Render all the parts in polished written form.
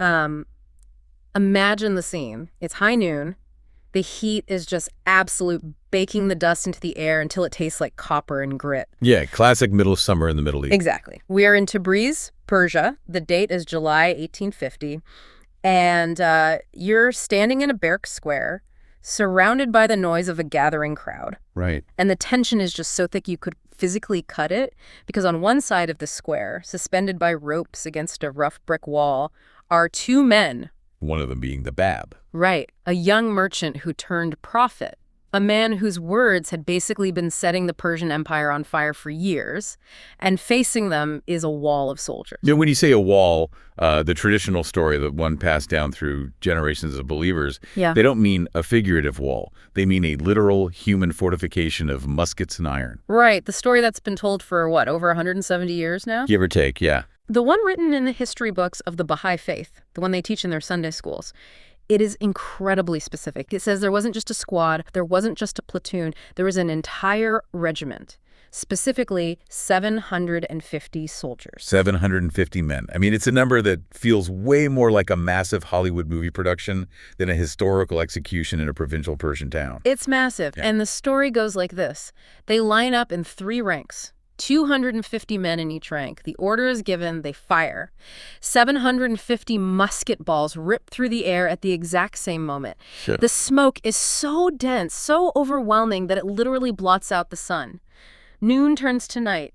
Um, Imagine the scene. It's high noon. The heat is just absolute, baking the dust into the air until it tastes like copper and grit. Yeah, classic middle summer in the Middle East. Exactly. We are in Tabriz, Persia. The date is July 1850. And you're standing in a barrack square, surrounded by the noise of a gathering crowd. Right. And the tension is just so thick you could physically cut it, because on one side of the square, suspended by ropes against a rough brick wall, are two men. One of them being the Bab. Right, a young merchant who turned prophet, a man whose words had basically been setting the Persian Empire on fire for years, and facing them is a wall of soldiers. You know, when you say a wall, the traditional story that one passed down through generations of believers, Yeah. they don't mean a figurative wall. They mean a literal human fortification of muskets and iron. Right, the story that's been told for, what, over 170 years now? Give or take, yeah. The one written in the history books of the Baha'i Faith, the one they teach in their Sunday schools, it is incredibly specific. It says there wasn't just a squad, there wasn't just a platoon, there was an entire regiment, specifically 750 soldiers. 750 men. I mean, it's a number that feels way more like a massive Hollywood movie production than a historical execution in a provincial Persian town. It's massive, Yeah. and the story goes like this. They line up in 3 ranks. 250 men in each rank. The order is given, they fire. 750 musket balls rip through the air at the exact same moment. Sure. The smoke is so dense, so overwhelming that it literally blots out the sun. Noon turns to night,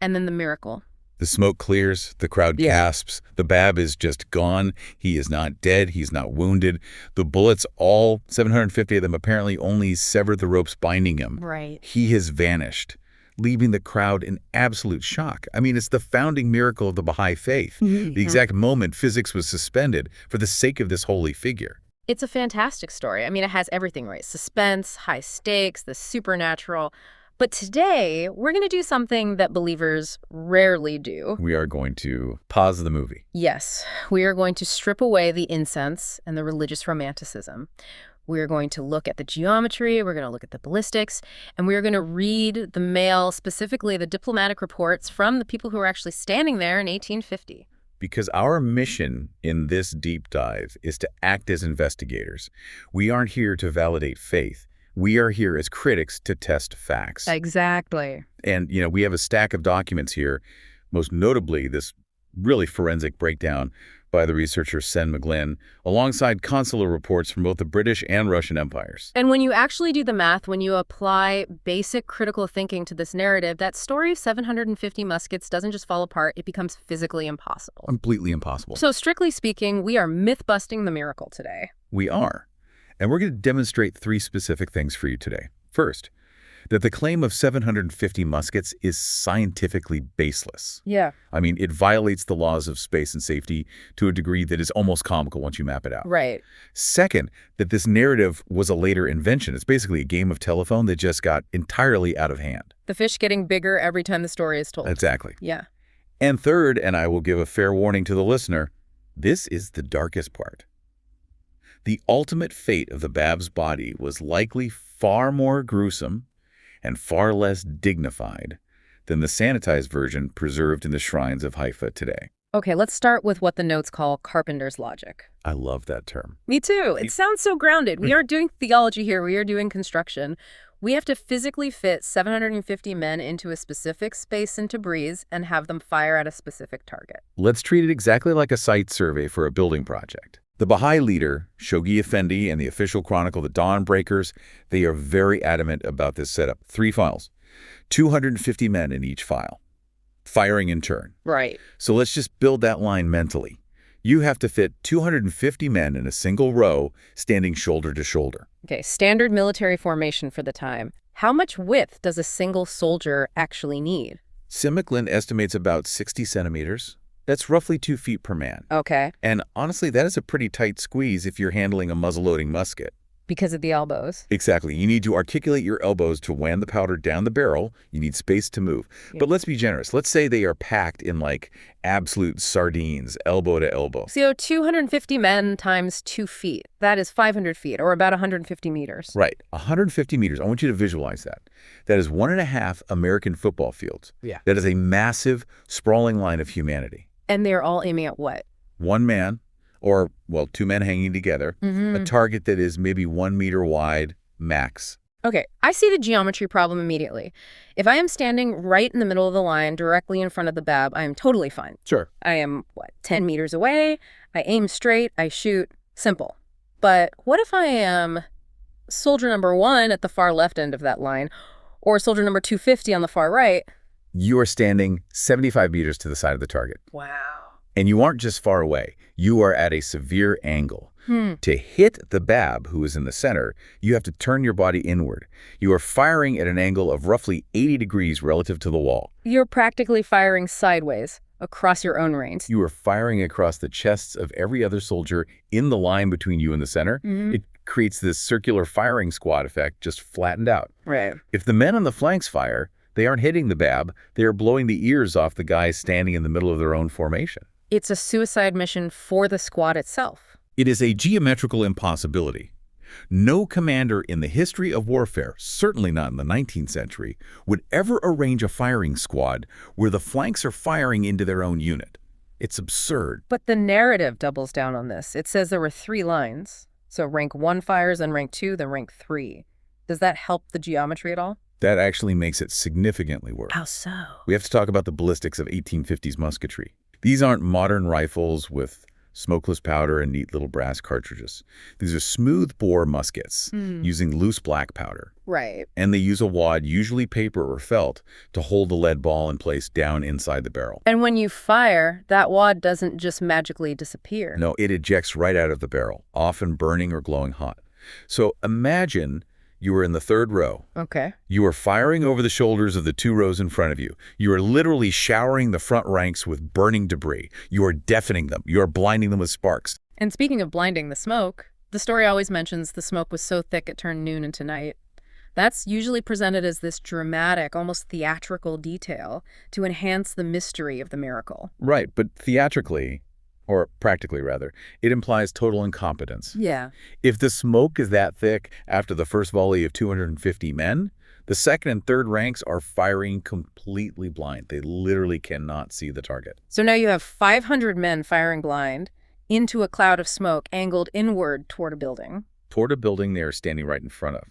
and then the miracle. The smoke clears, the crowd gasps, the Bab is just gone. He is not dead, he's not wounded. The bullets, all 750 of them, apparently only severed the ropes binding him. Right. He has vanished, leaving the crowd in absolute shock. I mean, it's the founding miracle of the Baha'i Faith. The exact moment physics was suspended for the sake of this holy figure. It's a fantastic story. I mean, it has everything, right? Suspense, high stakes, the supernatural. But today, we're going to do something that believers rarely do. We are going to pause the movie. Yes, we are going to strip away the incense and the religious romanticism. We're going to look at the geometry, we're going to look at the ballistics, and we're going to read the mail, specifically the diplomatic reports from the people who were actually standing there in 1850. Because our mission in this deep dive is to act as investigators. We aren't here to validate faith. We are here as critics to test facts. Exactly. And, you know, we have a stack of documents here, most notably this really forensic breakdown by the researcher Sen McGlynn, alongside consular reports from both the British and Russian empires. And when you actually do the math, when you apply basic critical thinking to this narrative, that story of 750 muskets doesn't just fall apart, it becomes physically impossible. Completely impossible. So strictly speaking, we are myth-busting the miracle today. We are. And we're going to demonstrate 3 specific things for you today. First, that the claim of 750 muskets is scientifically baseless. Yeah. I mean, it violates the laws of space and safety to a degree that is almost comical once you map it out. Right. Second, that this narrative was a later invention. It's basically a game of telephone that just got entirely out of hand. The fish getting bigger every time the story is told. Exactly. Yeah. And third, and I will give a fair warning to the listener, this is the darkest part. The ultimate fate of the Bab's body was likely far more gruesome and far less dignified than the sanitized version preserved in the shrines of Haifa today. Okay, let's start with what the notes call Carpenter's logic. I love that term. Me too. It sounds so grounded. We aren't doing theology here. We are doing construction. We have to physically fit 750 men into a specific space in Tabriz and have them fire at a specific target. Let's treat it exactly like a site survey for a building project. The Baha'i leader, Shoghi Effendi, and the official chronicle, the Dawn Breakers, they are very adamant about this setup. 3 files, 250 men in each file, firing in turn. Right. So let's just build that line mentally. You have to fit 250 men in a single row, standing shoulder to shoulder. Okay, standard military formation for the time. How much width does a single soldier actually need? Sen McGlynn estimates about 60 centimeters. That's roughly 2 feet per man. Okay. And honestly, that is a pretty tight squeeze if you're handling a muzzle-loading musket. Because of the elbows. Exactly. You need to articulate your elbows to wham the powder down the barrel. You need space to move. Yeah. But let's be generous. Let's say they are packed in like absolute sardines, elbow to elbow. So 250 men times 2 feet. That is 500 feet, or about 150 meters. Right. 150 meters. I want you to visualize that. That is 1.5 American football fields. Yeah. That is a massive, sprawling line of humanity. And they're all aiming at what? One man, or, well, two men hanging together, a target that is maybe 1 meter wide max. Okay, I see the geometry problem immediately. If I am standing right in the middle of the line, directly in front of the BAB, I am totally fine. Sure. I am, 10 meters away, I aim straight, I shoot, simple. But what if I am soldier number 1 at the far left end of that line, or soldier number 250 on the far right? You are standing 75 meters to the side of the target. Wow. And you aren't just far away. You are at a severe angle. To hit the BAB, who is in the center, you have to turn your body inward. You are firing at an angle of roughly 80 degrees relative to the wall. You're practically firing sideways across your own range. You are firing across the chests of every other soldier in the line between you and the center. It creates this circular firing squad effect, just flattened out. Right. If the men on the flanks fire, they aren't hitting the BAB. They are blowing the ears off the guys standing in the middle of their own formation. It's a suicide mission for the squad itself. It is a geometrical impossibility. No commander in the history of warfare, certainly not in the 19th century, would ever arrange a firing squad where the flanks are firing into their own unit. It's absurd. But the narrative doubles down on this. It says there were 3 lines. So rank 1 fires, then rank 2, then rank 3. Does that help the geometry at all? That actually makes it significantly worse. How so? We have to talk about the ballistics of 1850s musketry. These aren't modern rifles with smokeless powder and neat little brass cartridges. These are smooth-bore muskets using loose black powder. Right. And they use a wad, usually paper or felt, to hold the lead ball in place down inside the barrel. And when you fire, that wad doesn't just magically disappear. No, it ejects right out of the barrel, often burning or glowing hot. So imagine you are in the 3rd row. Okay. You are firing over the shoulders of the 2 rows in front of you. You are literally showering the front ranks with burning debris. You are deafening them. You are blinding them with sparks. And speaking of blinding the smoke, the story always mentions the smoke was so thick it turned noon into night. That's usually presented as this dramatic, almost theatrical detail to enhance the mystery of the miracle. Right, but theatrically, or practically rather, it implies total incompetence. Yeah. If the smoke is that thick after the first volley of 250 men, the 2nd and 3rd ranks are firing completely blind. They literally cannot see the target. So now you have 500 men firing blind into a cloud of smoke angled inward toward a building. Toward a building they are standing right in front of.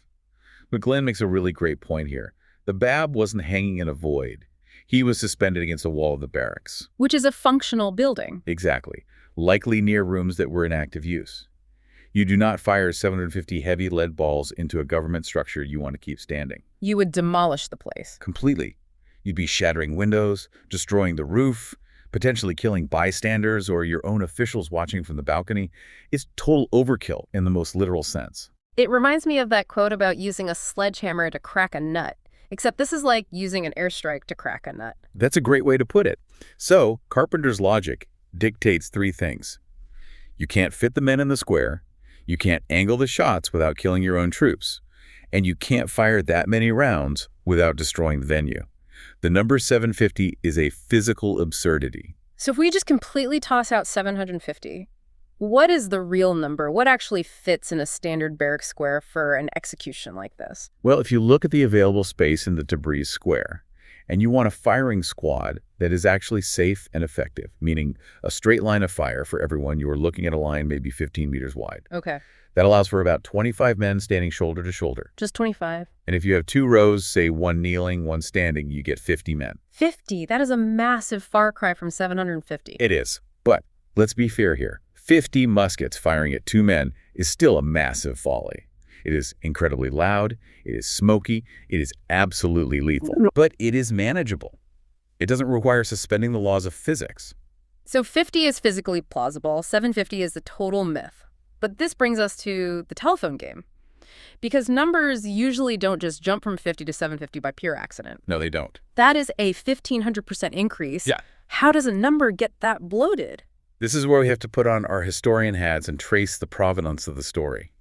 But Glenn makes a really great point here. The BAB wasn't hanging in a void. He was suspended against the wall of the barracks. Which is a functional building. Exactly. Likely near rooms that were in active use. You do not fire 750 heavy lead balls into a government structure you want to keep standing. You would demolish the place. Completely. You'd be shattering windows, destroying the roof, potentially killing bystanders or your own officials watching from the balcony. It's total overkill in the most literal sense. It reminds me of that quote about using a sledgehammer to crack a nut. Except this is like using an airstrike to crack a nut. That's a great way to put it. So, Carpenter's logic dictates 3 things. You can't fit the men in the square, you can't angle the shots without killing your own troops, and you can't fire that many rounds without destroying the venue. The number 750 is a physical absurdity. So if we just completely toss out 750, what is the real number? What actually fits in a standard barrack square for an execution like this? Well, if you look at the available space in the debris square, and you want a firing squad that is actually safe and effective, meaning a straight line of fire for everyone, you are looking at a line maybe 15 meters wide. Okay. That allows for about 25 men standing shoulder to shoulder. Just 25. And if you have 2 rows, say 1 kneeling, 1 standing, you get 50 men. 50? That is a massive far cry from 750. It is. But let's be fair here. 50 muskets firing at 2 men is still a massive volley. It is incredibly loud, it is smoky, it is absolutely lethal. But it is manageable. It doesn't require suspending the laws of physics. So 50 is physically plausible, 750 is a total myth. But this brings us to the telephone game. Because numbers usually don't just jump from 50 to 750 by pure accident. No, they don't. That is a 1,500% increase. Yeah. How does a number get that bloated? This is where we have to put on our historian hats and trace the provenance of the story.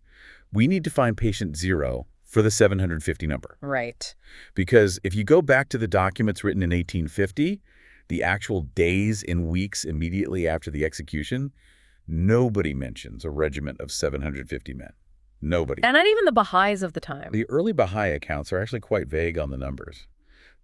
We need to find patient 0 for the 750 number. Right. Because if you go back to the documents written in 1850, the actual days and weeks immediately after the execution, nobody mentions a regiment of 750 men. Nobody. And not even the Baha'is of the time. The early Baha'i accounts are actually quite vague on the numbers.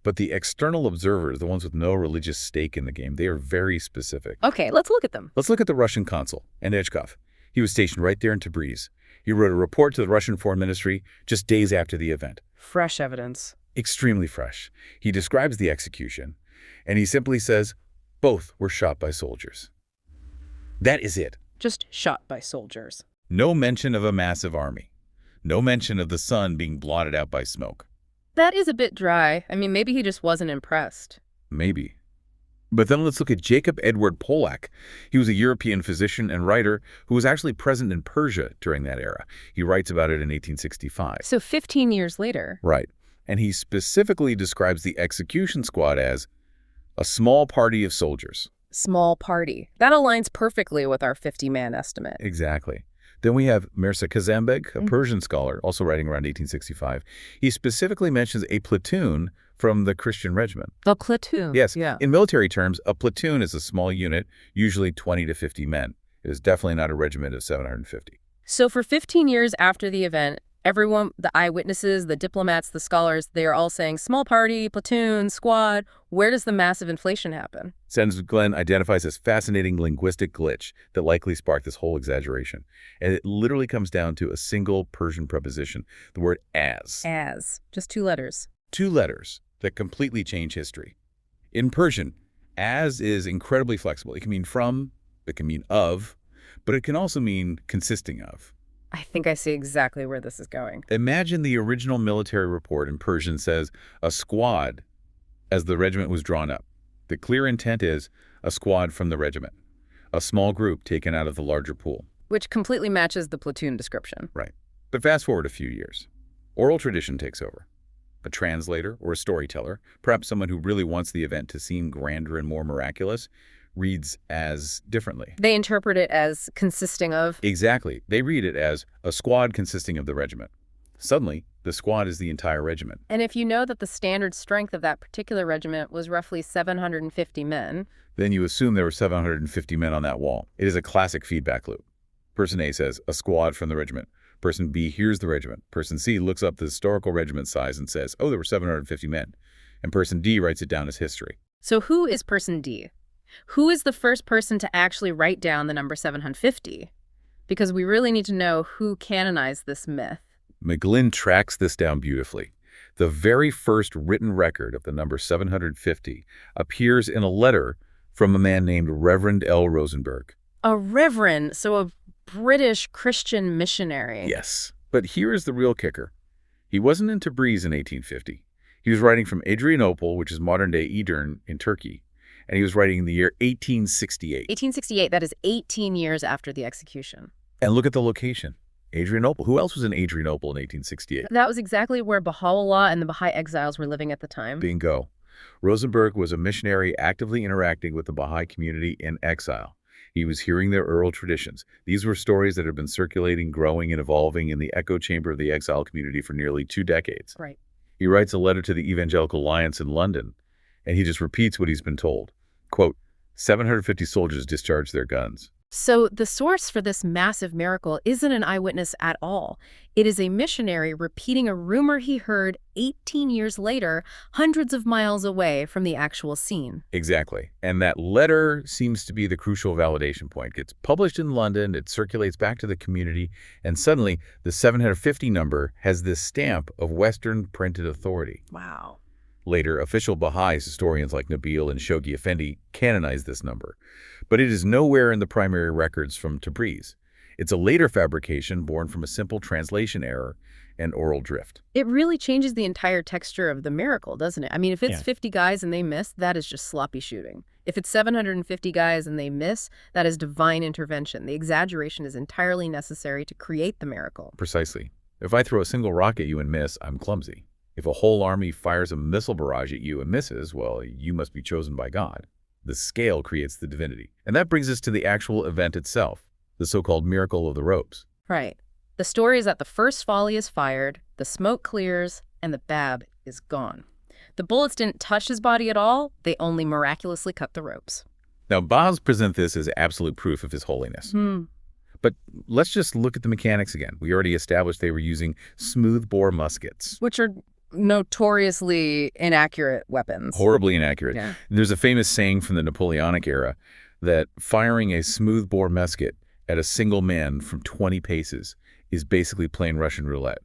But the external observers, the ones with no religious stake in the game, they are very specific. Okay, let's look at them. Let's look at the Russian consul, Anechkov. He was stationed right there in Tabriz. He wrote a report to the Russian Foreign Ministry just days after the event. Fresh evidence. Extremely fresh. He describes the execution, and he simply says, both were shot by soldiers. That is it. Just shot by soldiers. No mention of a massive army. No mention of the sun being blotted out by smoke. That is a bit dry. I mean, maybe he just wasn't impressed. Maybe. But then let's look at Jacob Edward Polak. He was a European physician and writer who was actually present in Persia during that era. He writes about it in 1865. So 15 years later. Right. And he specifically describes the execution squad as a small party of soldiers. Small party. That aligns perfectly with our 50-man estimate. Exactly. Then we have Mirza Kazembek, a Persian scholar, also writing around 1865. He specifically mentions a platoon from the Christian regiment. The platoon. Yes. Yeah. In military terms, a platoon is a small unit, usually 20 to 50 men. It is definitely not a regiment of 750. So for 15 years after the event, everyone, the eyewitnesses, the diplomats, the scholars, they are all saying small party, platoon, squad. Where does the massive inflation happen? Sens Glenn identifies this fascinating linguistic glitch that likely sparked this whole exaggeration. And it literally comes down to a single Persian preposition, the word as. As. Just 2 letters. 2 letters that completely change history. In Persian, as is incredibly flexible. It can mean from, it can mean of, but it can also mean consisting of. I think I see exactly where this is going. Imagine the original military report in Persian says a squad as the regiment was drawn up. The clear intent is a squad from the regiment, a small group taken out of the larger pool. Which completely matches the platoon description. Right. But fast forward a few years. Oral tradition takes over. A translator or a storyteller, perhaps someone who really wants the event to seem grander and more miraculous, reads as differently. They interpret it as consisting of. Exactly. They read it as a squad consisting of the regiment. Suddenly, the squad is the entire regiment. And if you know that the standard strength of that particular regiment was roughly 750 men, then you assume there were 750 men on that wall. It is a classic feedback loop. Person A says, a squad from the regiment. Person B hears the regiment. Person C looks up the historical regiment size and says, oh, there were 750 men. And person D writes it down as history. So who is person D? Who is the first person to actually write down the number 750? Because we really need to know who canonized this myth. McGlynn tracks this down beautifully. The very first written record of the number 750 appears in a letter from a man named Reverend L. Rosenberg. A reverend, so a British Christian missionary. Yes, but here is the real kicker. He wasn't in Tabriz in 1850. He was writing from Adrianople, which is modern-day Edirne in Turkey, and he was writing in the year 1868. 1868, that is 18 years after the execution. And look at the location. Adrianople. Who else was in Adrianople in 1868? That was exactly where Baha'u'llah and the Baha'i exiles were living at the time. Bingo. Rosenberg was a missionary actively interacting with the Baha'i community in exile. He was hearing their oral traditions. These were stories that had been circulating, growing, and evolving in the echo chamber of the exile community for nearly 2 decades. Right. He writes a letter to the Evangelical Alliance in London, and he just repeats what he's been told. Quote, 750 soldiers discharged their guns. So the source for this massive miracle isn't an eyewitness at all. It is a missionary repeating a rumor he heard 18 years later, hundreds of miles away from the actual scene. Exactly. And that letter seems to be the crucial validation point. It gets published in London, it circulates back to the community, and suddenly the 750 number has this stamp of Western printed authority. Wow. Later, official Baha'is, historians like Nabil and Shoghi Effendi, canonized this number. But it is nowhere in the primary records from Tabriz. It's a later fabrication born from a simple translation error and oral drift. It really changes the entire texture of the miracle, doesn't it? I mean, if it's 50 guys and they miss, that is just sloppy shooting. If it's 750 guys and they miss, that is divine intervention. The exaggeration is entirely necessary to create the miracle. Precisely. If I throw a single rock at you and miss, I'm clumsy. If a whole army fires a missile barrage at you and misses, well, you must be chosen by God. The scale creates the divinity. And that brings us to the actual event itself, the so-called miracle of the ropes. Right. The story is that the first volley is fired, the smoke clears, and the Bab is gone. The bullets didn't touch his body at all. They only miraculously cut the ropes. Now, Babs present this as absolute proof of his holiness. But let's just look at the mechanics again. We already established they were using smoothbore muskets. Which are notoriously inaccurate weapons. Horribly inaccurate. Yeah. There's a famous saying from the Napoleonic era that firing a smoothbore musket at a single man from 20 paces is basically playing Russian roulette.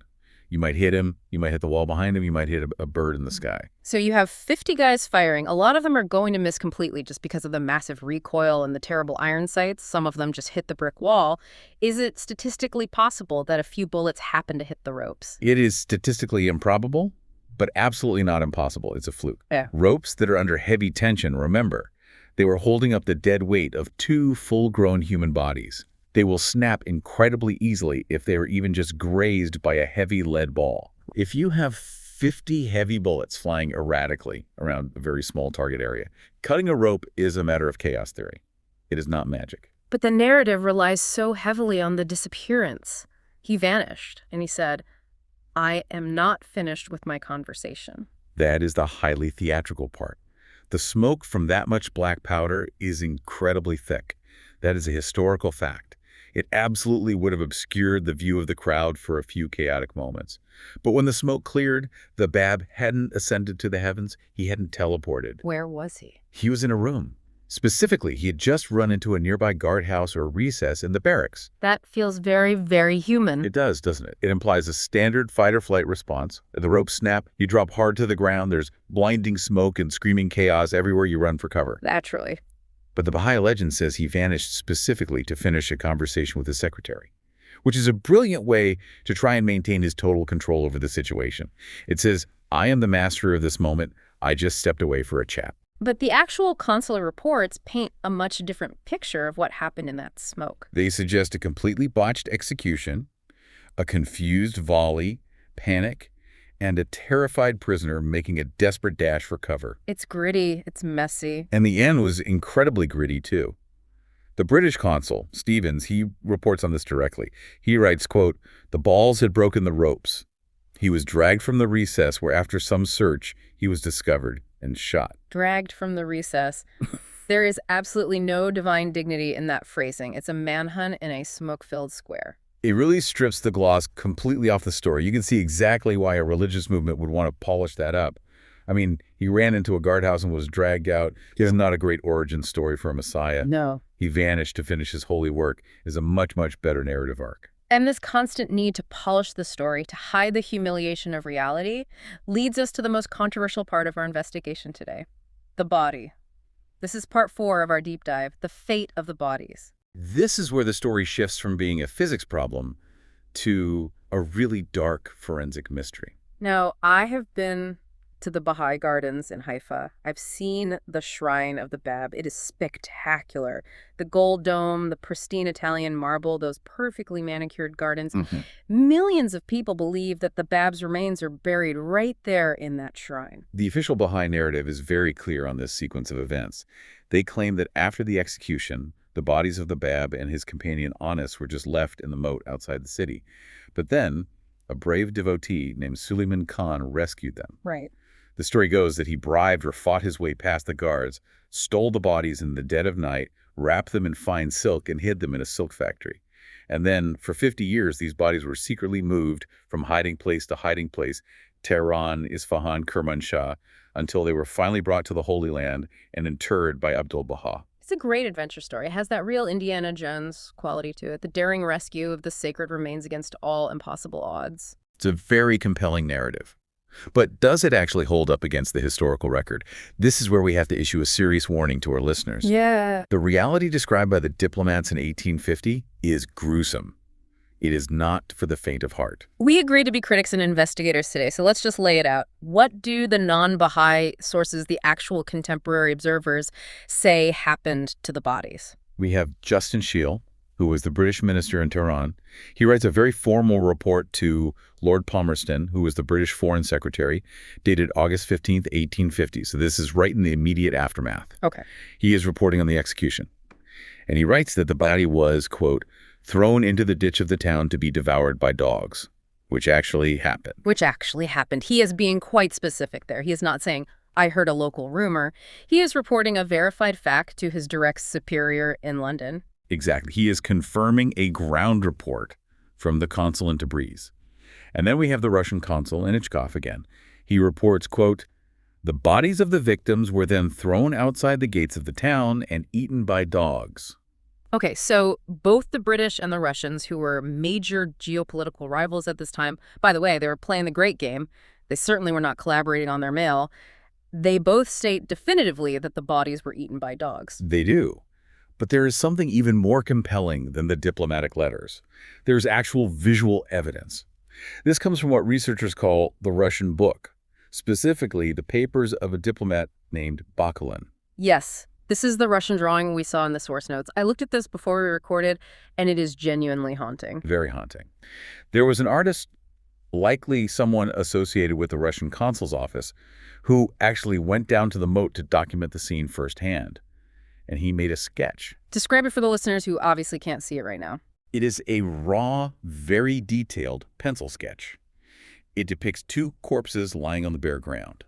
You might hit him, you might hit the wall behind him, you might hit a bird in the sky. So you have 50 guys firing. A lot of them are going to miss completely just because of the massive recoil and the terrible iron sights. Some of them just hit the brick wall. Is it statistically possible that a few bullets happen to hit the ropes? It is statistically improbable, but absolutely not impossible. It's a fluke. Yeah. Ropes that are under heavy tension, remember, they were holding up the dead weight of 2 full-grown human bodies. They will snap incredibly easily if they are even just grazed by a heavy lead ball. If you have 50 heavy bullets flying erratically around a very small target area, cutting a rope is a matter of chaos theory. It is not magic. But the narrative relies so heavily on the disappearance. He vanished, and he said, "I am not finished with my conversation." That is the highly theatrical part. The smoke from that much black powder is incredibly thick. That is a historical fact. It absolutely would have obscured the view of the crowd for a few chaotic moments. But when the smoke cleared, the Bab hadn't ascended to the heavens. He hadn't teleported. Where was he? He was in a room. Specifically, he had just run into a nearby guardhouse or recess in the barracks. That feels very, very human. It does, doesn't it? It implies a standard fight-or-flight response. The ropes snap, you drop hard to the ground, there's blinding smoke and screaming chaos everywhere you run for cover. Naturally. But the Baha'i legend says he vanished specifically to finish a conversation with his secretary, which is a brilliant way to try and maintain his total control over the situation. It says, "I am the master of this moment. I just stepped away for a chat." But the actual consular reports paint a much different picture of what happened in that smoke. They suggest a completely botched execution, a confused volley, panic, and a terrified prisoner making a desperate dash for cover. It's gritty, it's messy. And the end was incredibly gritty, too. The British consul, Stevens, he reports on this directly. He writes, quote, "The balls had broken the ropes. He was dragged from the recess where after some search, he was discovered and shot." Dragged from the recess. There is absolutely no divine dignity in that phrasing. It's a manhunt in a smoke-filled square. It really strips the gloss completely off the story. You can see exactly why a religious movement would want to polish that up. I mean, he ran into a guardhouse and was dragged out. It's not a great origin story for a messiah. No. He vanished to finish his holy work is a much, much better narrative arc. And this constant need to polish the story, to hide the humiliation of reality, leads us to the most controversial part of our investigation today, the body. This is part 4 of our deep dive, the fate of the bodies. This is where the story shifts from being a physics problem to a really dark forensic mystery. Now, I have been to the Baha'i Gardens in Haifa. I've seen the Shrine of the Bab. It is spectacular. The gold dome, the pristine Italian marble, those perfectly manicured gardens. Millions of people believe that the Bab's remains are buried right there in that shrine. The official Baha'i narrative is very clear on this sequence of events. They claim that after the execution, the bodies of the Bab and his companion Anas were just left in the moat outside the city. But then, a brave devotee named Suleiman Khan rescued them. Right. The story goes that he bribed or fought his way past the guards, stole the bodies in the dead of night, wrapped them in fine silk, and hid them in a silk factory. And then, for 50 years, these bodies were secretly moved from hiding place to hiding place, Tehran, Isfahan, Kermanshah, until they were finally brought to the Holy Land and interred by Abdul-Baha. It's a great adventure story. It has that real Indiana Jones quality to it, the daring rescue of the sacred remains against all impossible odds. It's a very compelling narrative. But does it actually hold up against the historical record? This is where we have to issue a serious warning to our listeners. Yeah. The reality described by the diplomats in 1850 is gruesome. It is not for the faint of heart. We agree to be critics and investigators today, so let's just lay it out. What do the non-Baha'i sources, the actual contemporary observers, say happened to the bodies? We have Justin Shiel, who was the British minister in Tehran. He writes a very formal report to Lord Palmerston, who was the British Foreign Secretary, dated August 15th, 1850. So this is right in the immediate aftermath. Okay. He is reporting on the execution. And he writes that the body was, quote, thrown into the ditch of the town to be devoured by dogs, which actually happened. Which actually happened. He is being quite specific there. He is not saying, I heard a local rumor. He is reporting a verified fact to his direct superior in London. Exactly. He is confirming a ground report from the consul in Tabriz. And then we have the Russian consul in Ichkov again. He reports, quote, "The bodies of the victims were then thrown outside the gates of the town and eaten by dogs." Okay, so both the British and the Russians, who were major geopolitical rivals at this time, by the way, they were playing the great game. They certainly were not collaborating on their mail. They both state definitively that the bodies were eaten by dogs. They do. But there is something even more compelling than the diplomatic letters. There's actual visual evidence. This comes from what researchers call the Russian book, specifically the papers of a diplomat named Bakulin. Yes, this is the Russian drawing we saw in the source notes. I looked at this before we recorded, and it is genuinely haunting. Very haunting. There was an artist, likely someone associated with the Russian consul's office, who actually went down to the moat to document the scene firsthand. And he made a sketch. Describe it for the listeners who obviously can't see it right now. It is a raw, very detailed pencil sketch. It depicts two corpses lying on the bare ground.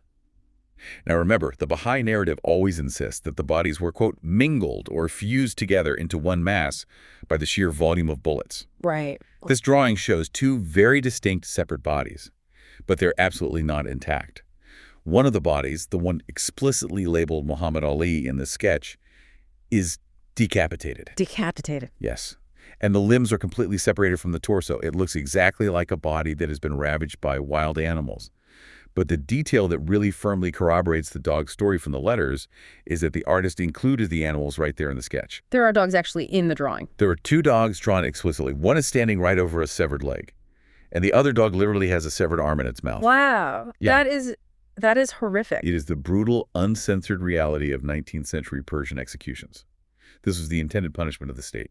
Now remember, the Baha'i narrative always insists that the bodies were, quote, mingled or fused together into one mass by the sheer volume of bullets. Right. This drawing shows two very distinct separate bodies, but they're absolutely not intact. One of the bodies, the one explicitly labeled Muhammad Ali in the sketch, is decapitated. Decapitated. Yes. And the limbs are completely separated from the torso. It looks exactly like a body that has been ravaged by wild animals. But the detail that really firmly corroborates the dog's story from the letters is that the artist included the animals right there in the sketch. There are dogs actually in the drawing. There are two dogs drawn explicitly. One is standing right over a severed leg, and the other dog literally has a severed arm in its mouth. Wow. Yeah. That is horrific. It is the brutal, uncensored reality of 19th century Persian executions. This was the intended punishment of the state.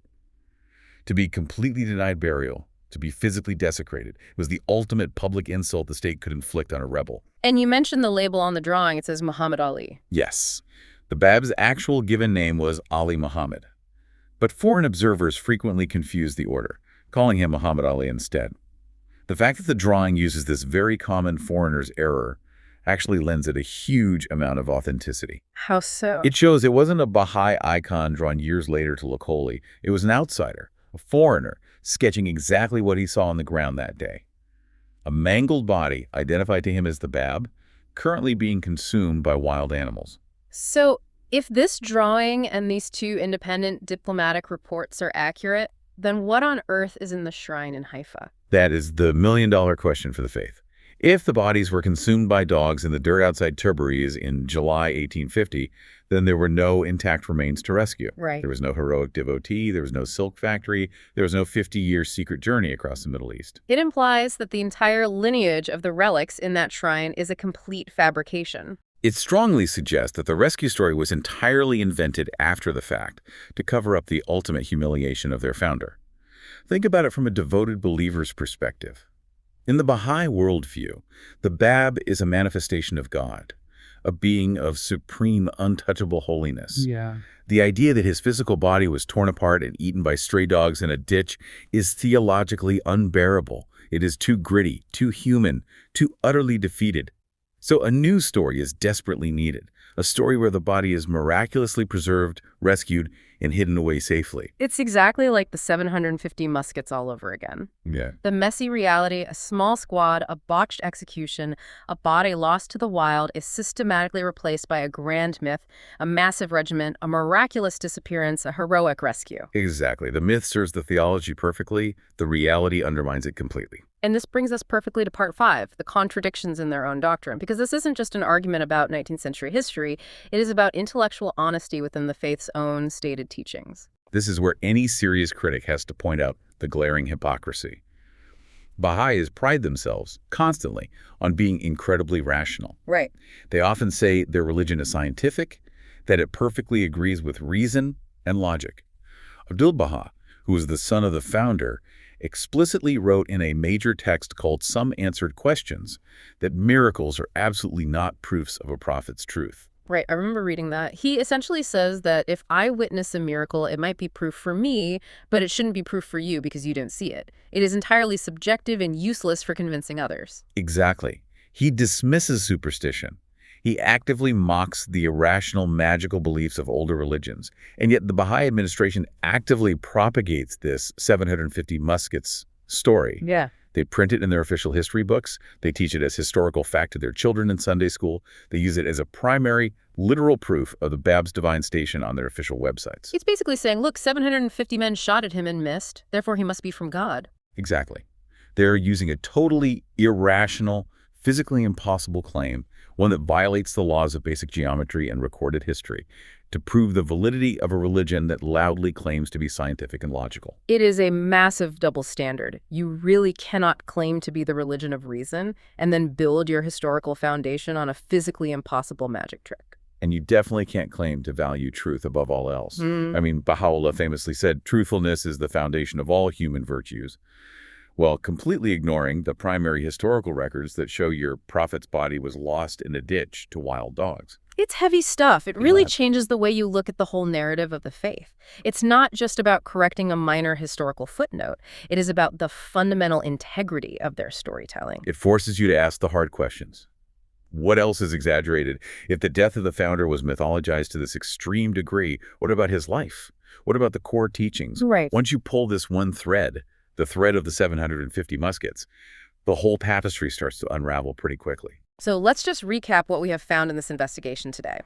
To be completely denied burial, to be physically desecrated, was the ultimate public insult the state could inflict on a rebel. And you mentioned the label on the drawing. It says Muhammad Ali. Yes. The Bab's actual given name was Ali Muhammad. But foreign observers frequently confused the order, calling him Muhammad Ali instead. The fact that the drawing uses this very common foreigner's error actually lends it a huge amount of authenticity. How so? It shows it wasn't a Baha'i icon drawn years later to look holy. It was an outsider, a foreigner, sketching exactly what he saw on the ground that day. A mangled body identified to him as the Bab, currently being consumed by wild animals. So if this drawing and these two independent diplomatic reports are accurate, then what on earth is in the shrine in Haifa? That is the million-dollar question for the faith. If the bodies were consumed by dogs in the dirt outside Tabriz in July 1850, then there were no intact remains to rescue. Right. There was no heroic devotee, there was no silk factory, there was no 50-year secret journey across the Middle East. It implies that the entire lineage of the relics in that shrine is a complete fabrication. It strongly suggests that the rescue story was entirely invented after the fact to cover up the ultimate humiliation of their founder. Think about it from a devoted believer's perspective. In the Baha'i worldview, the Bab is a manifestation of God, a being of supreme, untouchable holiness. Yeah. The idea that his physical body was torn apart and eaten by stray dogs in a ditch is theologically unbearable. It is too gritty, too human, too utterly defeated. So a new story is desperately needed, a story where the body is miraculously preserved, rescued, and hidden away safely. It's exactly like the 750 muskets all over again. Yeah. The messy reality, a small squad, a botched execution, a body lost to the wild is systematically replaced by a grand myth, a massive regiment, a miraculous disappearance, a heroic rescue. Exactly. The myth serves the theology perfectly. The reality undermines it completely. And this brings us perfectly to part 5, the contradictions in their own doctrine, because this isn't just an argument about 19th century history, it is about intellectual honesty within the faith's own stated teachings. This is where any serious critic has to point out the glaring hypocrisy. Baha'is pride themselves constantly on being incredibly rational. Right. They often say their religion is scientific, that it perfectly agrees with reason and logic. Abdu'l-Baha, who was the son of the founder, explicitly wrote in a major text called Some Answered Questions that miracles are absolutely not proofs of a prophet's truth. Right, I remember reading that. He essentially says that if I witness a miracle, it might be proof for me, but it shouldn't be proof for you because you don't see it. It is entirely subjective and useless for convincing others. Exactly. He dismisses superstition. He actively mocks the irrational, magical beliefs of older religions. And yet the Baha'i administration actively propagates this 750 muskets story. Yeah. They print it in their official history books. They teach it as historical fact to their children in Sunday school. They use it as a primary, literal proof of the Bab's divine station on their official websites. It's basically saying, look, 750 men shot at him and missed, therefore he must be from God. Exactly. They're using a totally irrational, physically impossible claim, one that violates the laws of basic geometry and recorded history, to prove the validity of a religion that loudly claims to be scientific and logical. It is a massive double standard. You really cannot claim to be the religion of reason and then build your historical foundation on a physically impossible magic trick. And you definitely can't claim to value truth above all else. I mean, Baha'u'llah famously said, truthfulness is the foundation of all human virtues. Well, completely ignoring the primary historical records that show your prophet's body was lost in a ditch to wild dogs. It's heavy stuff. It really changes the way you look at the whole narrative of the faith. It's not just about correcting a minor historical footnote. It is about the fundamental integrity of their storytelling. It forces you to ask the hard questions. What else is exaggerated? If the death of the founder was mythologized to this extreme degree, what about his life? What about the core teachings? Right. Once you pull this one thread, the thread of the 750 muskets, the whole tapestry starts to unravel pretty quickly. So let's just recap what we have found in this investigation today.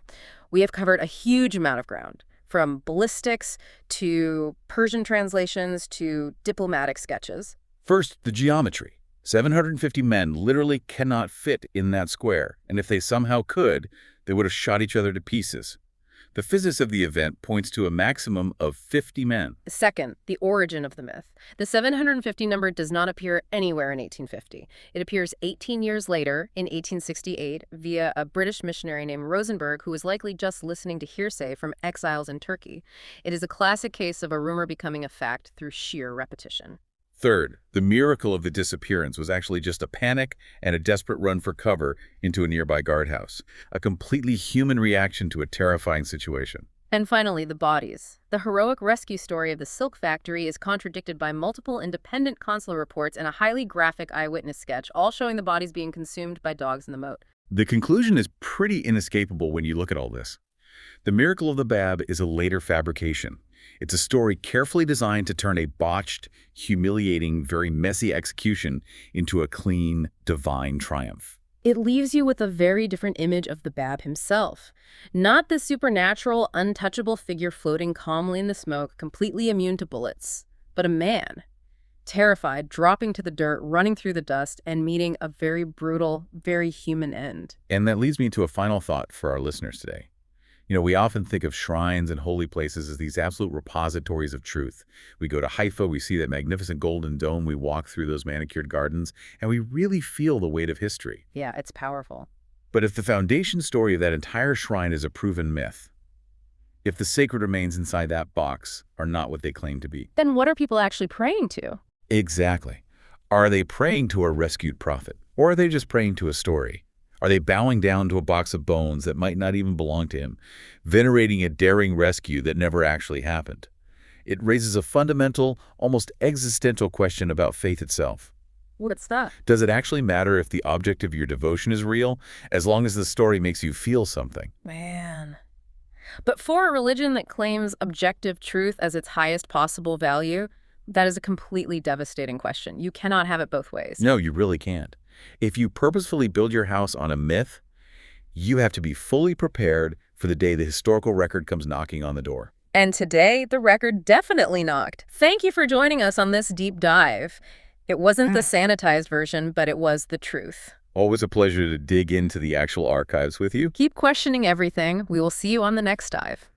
We have covered a huge amount of ground, from ballistics to Persian translations to diplomatic sketches. First, the geometry. 750 men literally cannot fit in that square, and if they somehow could, they would have shot each other to pieces. The physics of the event points to a maximum of 50 men. Second, the origin of the myth. The 750 number does not appear anywhere in 1850. It appears 18 years later, in 1868, via a British missionary named Rosenberg, who was likely just listening to hearsay from exiles in Turkey. It is a classic case of a rumor becoming a fact through sheer repetition. Third, the miracle of the disappearance was actually just a panic and a desperate run for cover into a nearby guardhouse, a completely human reaction to a terrifying situation. And finally, the bodies. The heroic rescue story of the silk factory is contradicted by multiple independent consular reports and a highly graphic eyewitness sketch, all showing the bodies being consumed by dogs in the moat. The conclusion is pretty inescapable when you look at all this. The miracle of the Bab is a later fabrication. It's a story carefully designed to turn a botched, humiliating, very messy execution into a clean, divine triumph. It leaves you with a very different image of the Bab himself. Not the supernatural, untouchable figure floating calmly in the smoke, completely immune to bullets, but a man, terrified, dropping to the dirt, running through the dust, and meeting a very brutal, very human end. And that leads me to a final thought for our listeners today. You know, we often think of shrines and holy places as these absolute repositories of truth. We go to Haifa, we see that magnificent golden dome, we walk through those manicured gardens, and we really feel the weight of history. Yeah, it's powerful. But if the foundation story of that entire shrine is a proven myth, if the sacred remains inside that box are not what they claim to be, Then what are people actually praying to? exactly. Are they praying to a rescued prophet? Or are they just praying to a story? Are they bowing down to a box of bones that might not even belong to him, venerating a daring rescue that never actually happened? It raises a fundamental, almost existential question about faith itself. What's that? Does it actually matter if the object of your devotion is real, as long as the story makes you feel something? Man. But for a religion that claims objective truth as its highest possible value, that is a completely devastating question. You cannot have it both ways. No, you really can't. If you purposefully build your house on a myth, you have to be fully prepared for the day the historical record comes knocking on the door. And today, the record definitely knocked. Thank you for joining us on this deep dive. It wasn't the sanitized version, but it was the truth. Always a pleasure to dig into the actual archives with you. Keep questioning everything. We will see you on the next dive.